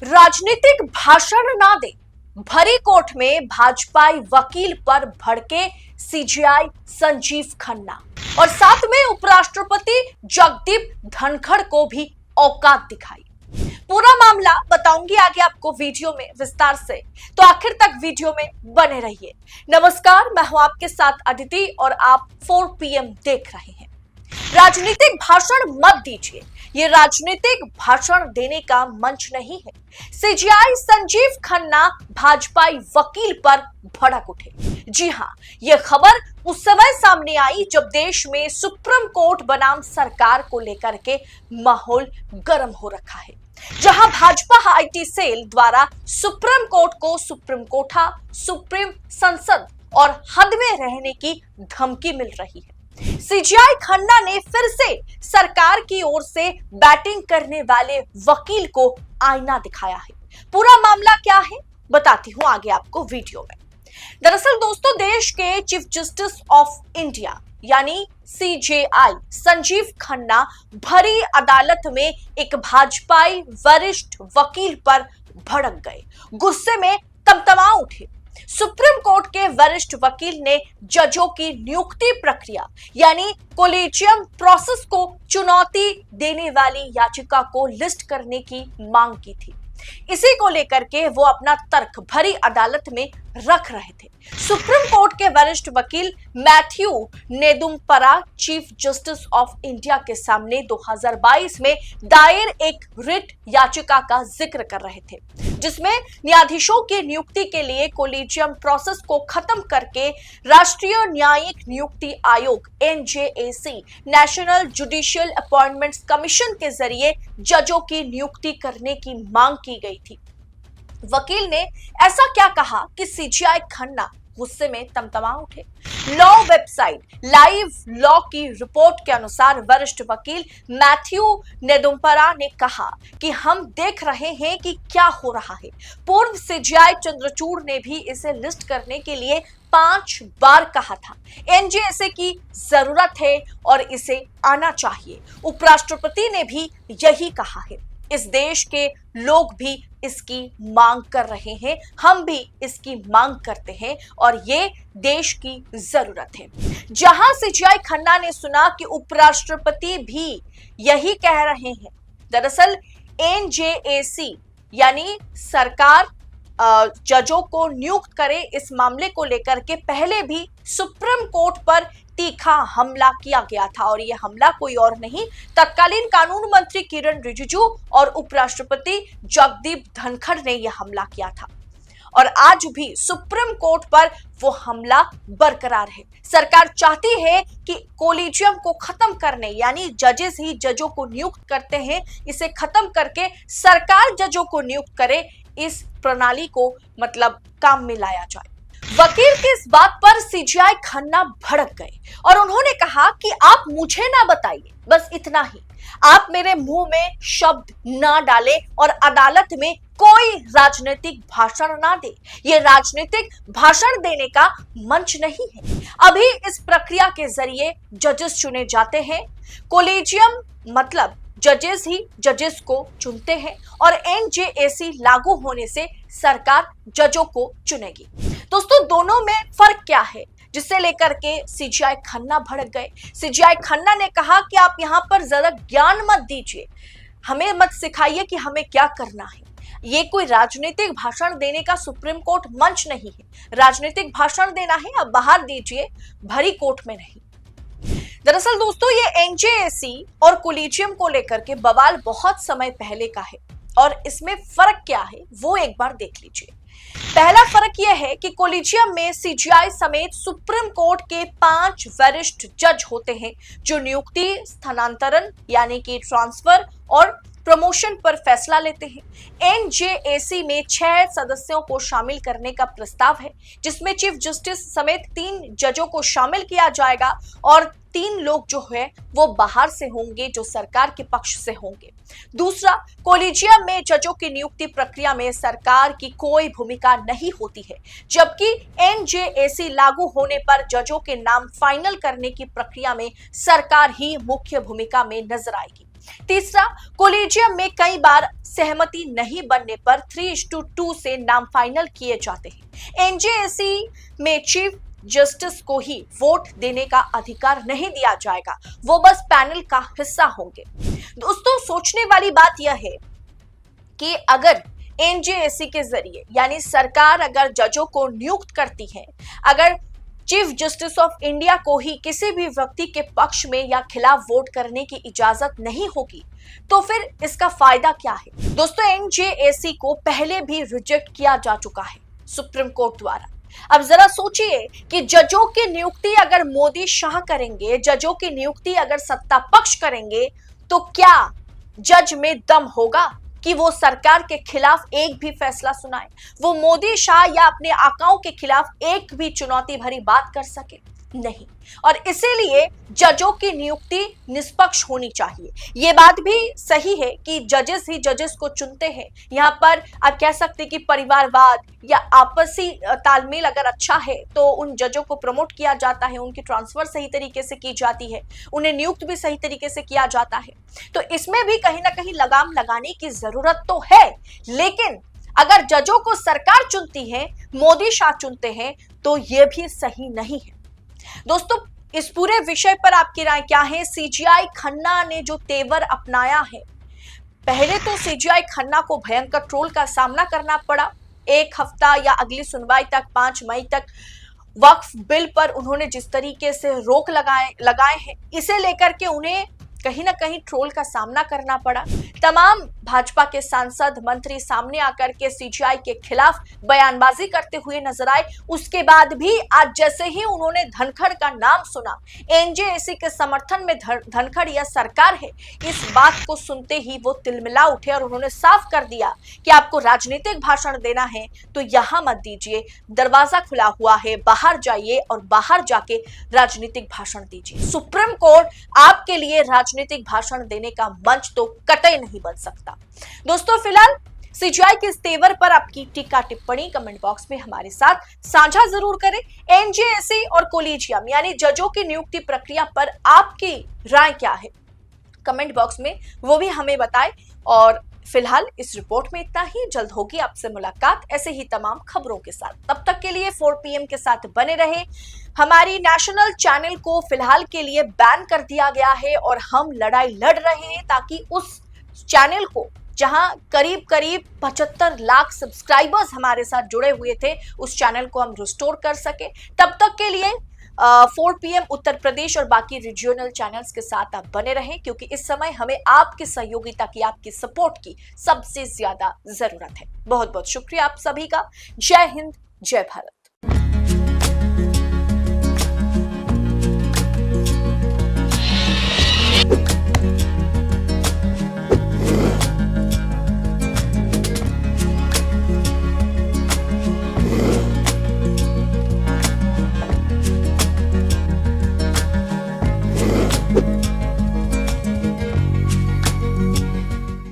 राजनीतिक भाषण ना दे, भरी कोर्ट में भाजपाई वकील पर भड़के सीजेआई संजीव खन्ना और साथ में उपराष्ट्रपति जगदीप धनखड़ को भी औकात दिखाई। पूरा मामला बताऊंगी आगे आपको वीडियो में विस्तार से, तो आखिर तक वीडियो में बने रहिए। नमस्कार, मैं हूं आपके साथ अदिति और आप 4 PM देख रहे हैं। राजनीतिक भाषण मत दीजिए, ये राजनीतिक भाषण देने का मंच नहीं है। सीजेआई संजीव खन्ना भाजपाई वकील पर भड़क उठे। जी हां, यह खबर उस समय सामने आई जब देश में सुप्रीम कोर्ट बनाम सरकार को लेकर के माहौल गर्म हो रखा है, जहां भाजपा आईटी सेल द्वारा सुप्रीम कोर्ट को सुप्रीम कोठा, सुप्रीम संसद और हद में रहने की धमकी मिल रही है। सीजेआई खन्ना ने फिर से सरकार की ओर से बैटिंग करने वाले वकील को आईना दिखाया है। पूरा मामला क्या है बताती हूं आगे आपको वीडियो में। दरअसल दोस्तों, देश के चीफ जस्टिस ऑफ इंडिया यानी सीजेआई संजीव खन्ना भरी अदालत में एक भाजपाई वरिष्ठ वकील पर भड़क गए, गुस्से में तमतमा उठे। सुप्रीम कोर्ट के वरिष्ठ वकील ने जजों की नियुक्ति प्रक्रिया यानी कोलेजियम प्रोसेस को चुनौती देने वाली याचिका को लिस्ट करने की मांग की थी। इसी को लेकर के वो अपना तर्क भरी अदालत में रख रहे थे। सुप्रीम कोर्ट के वरिष्ठ वकील Matthew Nedumpara chief justice of India के सामने 2022 में दायर एक रिट याचिका का जिक्र कर रहे थे, जिसमें न्यायाधीशों की नियुक्ति के लिए कोलेजियम प्रोसेस को खत्म करके राष्ट्रीय न्यायिक नियुक्ति आयोग NJAC national judicial appointments commission के जरिए जजों की नियुक्ति करने की मांग की गई थी। वकील ने ऐसा क्या कहा कि सीजेआई खन्ना गुस्से में तमतमा उठे। लॉ वेबसाइट लाइव लॉ की रिपोर्ट के अनुसार वरिष्ठ वकील मैथ्यू नेदुम्परा ने कहा कि हम देख रहे हैं कि क्या हो रहा है। पूर्व सीजेआई चंद्रचूड़ ने भी इसे लिस्ट करने के लिए 5 बार कहा था। NJAC की जरूरत है और इसे आना चाहिए। उपराष्ट्रपति ने भी यही कहा है। इस देश के लोग भी इसकी मांग कर रहे हैं, हम भी इसकी मांग करते हैं और ये देश की जरूरत है। जहां सीजेआई खन्ना ने सुना कि उपराष्ट्रपति भी यही कह रहे हैं। दरअसल NJAC यानी सरकार जजों को नियुक्त करे, इस मामले को लेकर के पहले भी सुप्रीम कोर्ट पर तीखा हमला किया गया था और यह हमला कोई और नहीं, तत्कालीन कानून मंत्री किरण रिजिजू और उपराष्ट्रपति जगदीप धनखड़ ने यह हमला किया था। और आज भी सुप्रीम कोर्ट पर वो हमला बरकरार है। सरकार चाहती है कि कोलेजियम को खत्म करने यानी जजेस ही जजों को नियुक्त करते हैं, इसे खत्म करके सरकार जजों को नियुक्त करे, इस प्रणाली को मतलब काम में लाया जाए। वकील की इस बात पर सीजेआई खन्ना भड़क गए और उन्होंने कहा कि आप मुझे ना बताइए, बस इतना ही, आप मेरे मुंह में शब्द ना डालें और अदालत में कोई राजनीतिक भाषण ना दे। ये राजनीतिक भाषण देने का मंच नहीं है। अभी इस प्रक्रिया के जरिए जजेस चुने जाते हैं। कोलेजियम मतलब जजेस ही जजेस को चुनते हैं और NJAC लागू होने से सरकार जजों को चुनेगी। दोस्तों, दोनों में फर्क क्या है जिसे लेकर के सीजेआई खन्ना भड़क गए। सीजेआई खन्ना ने कहा कि आप यहाँ पर ज्यादा ज्ञान मत दीजिए, हमें मत सिखाइए कि हमें क्या करना है। ये कोई राजनीतिक भाषण देने का सुप्रीम कोर्ट मंच नहीं है। राजनीतिक भाषण देना है अब बाहर दीजिए, भरी कोर्ट में नहीं। दरअसल दोस्तों, ये NJAC और कोलेजियम को लेकर के बवाल बहुत समय पहले का है और इसमें फर्क क्या है वो एक बार देख लीजिए। पहला फर्क यह है कि कोलेजियम में सीजेआई समेत सुप्रीम कोर्ट के 5 वरिष्ठ जज होते हैं जो नियुक्ति, स्थानांतरण यानी कि ट्रांसफर और प्रमोशन पर फैसला लेते हैं। NJAC में 6 सदस्यों को शामिल करने का प्रस्ताव है, जिसमें चीफ जस्टिस समेत 3 जजों को शामिल किया जाएगा और 3 लोग जो है वो बाहर से होंगे, जो सरकार के पक्ष से होंगे। दूसरा, कोलेजियम में जजों की नियुक्ति प्रक्रिया में सरकार की कोई भूमिका नहीं होती है, जबकि NJAC लागू होने पर जजों के नाम फाइनल करने की प्रक्रिया में सरकार ही मुख्य भूमिका में नजर आएगी। तीसरा, कोलेजियम में कई बार सहमति नहीं बनने पर 3:2 से नाम फाइनल किए जाते हैं। एनजेएसी में चीफ जस्टिस को ही वोट देने का अधिकार नहीं दिया जाएगा, वो बस पैनल का हिस्सा होंगे। दोस्तों, सोचने वाली बात यह है कि अगर एनजेएसी के जरिए यानी सरकार अगर जजों को नियुक्त करती है, अगर चीफ जस्टिस ऑफ इंडिया को ही किसी भी व्यक्ति के पक्ष में या खिलाफ वोट करने की इजाजत नहीं होगी, तो फिर इसका फायदा क्या है? दोस्तों, एनजेएसी को पहले भी रिजेक्ट किया जा चुका है सुप्रीम कोर्ट द्वारा। अब जरा सोचिए कि जजों की नियुक्ति अगर मोदी शाह करेंगे, जजों की नियुक्ति अगर सत्ता पक्ष करेंगे, तो क्या जज में दम होगा कि वो सरकार के खिलाफ एक भी फैसला सुनाए, वो मोदी शाह या अपने आकाओं के खिलाफ एक भी चुनौती भरी बात कर सके? नहीं। और इसीलिए जजों की नियुक्ति निष्पक्ष होनी चाहिए। ये बात भी सही है कि जजेस ही जजेस को चुनते हैं। यहाँ पर आप कह सकते हैं कि परिवारवाद या आपसी तालमेल अगर अच्छा है तो उन जजों को प्रमोट किया जाता है, उनकी ट्रांसफर सही तरीके से की जाती है, उन्हें नियुक्त भी सही तरीके से किया जाता है। तो इसमें भी कहीं ना कहीं लगाम लगाने की जरूरत तो है, लेकिन अगर जजों को सरकार चुनती है, मोदी शाह चुनते हैं, तो ये भी सही नहीं है। दोस्तों, इस पूरे विषय पर आपकी राय क्या है? सीजीआई खन्ना ने जो तेवर अपनाया है, पहले तो सीजीआई खन्ना को भयंकर ट्रोल का सामना करना पड़ा। एक हफ्ता या अगली सुनवाई तक 5 मई तक वक्फ बिल पर उन्होंने जिस तरीके से रोक लगाए हैं, इसे लेकर के उन्हें कहीं ना कहीं ट्रोल का सामना करना पड़ा। तमाम भाजपा के सांसद मंत्री सामने आकर के सीजीआई के खिलाफ बयानबाजी करते हुए नजर आए। उसके बाद भी आज जैसे ही उन्होंने धनखड़ का नाम सुना, एनजेएसी के समर्थन में धनखड़ यह सरकार है, इस बात को सुनते ही वो तिलमिला उठे और उन्होंने साफ कर दिया कि आपको राजनीतिक भाषण देना है तो यहां मत दीजिए, दरवाजा खुला हुआ है, बाहर जाइए और बाहर जाके राजनीतिक भाषण दीजिए। सुप्रीम कोर्ट आपके लिए राजनीतिक भाषण देने का मंच तो कतई नहीं बन सकता। दोस्तों, फिलहाल सीजीआई के इस तेवर पर आपकी टीका टिप्पणी कमेंट बॉक्स में हमारे साथ साझा जरूर करें। एनजेएसी और कोलिजियम यानी जजों की नियुक्ति प्रक्रिया पर आपकी राय क्या है? कमेंट बॉक्स में वो भी हमें बताएं। और फिलहाल इस रिपोर्ट में इतना ही। जल्द होगी आपसे मुलाकात ऐसे ही तमाम खबरों के साथ। तब तक के लिए 4 PM के साथ बने रहे। हमारी नेशनल चैनल को फिलहाल के लिए बैन कर दिया गया है और हम लड़ाई लड़ रहे हैं ताकि उस चैनल को, जहां करीब 75 लाख सब्सक्राइबर्स हमारे साथ जुड़े हुए थे, उस चैनल को हम रिस्टोर कर सके। तब तक के लिए 4 PM उत्तर प्रदेश और बाकी रीजनल चैनल्स के साथ आप बने रहें, क्योंकि इस समय हमें आपकी सहयोगिता की, आपकी सपोर्ट की सबसे ज्यादा जरूरत है। बहुत बहुत शुक्रिया आप सभी का। जय हिंद, जय भारत।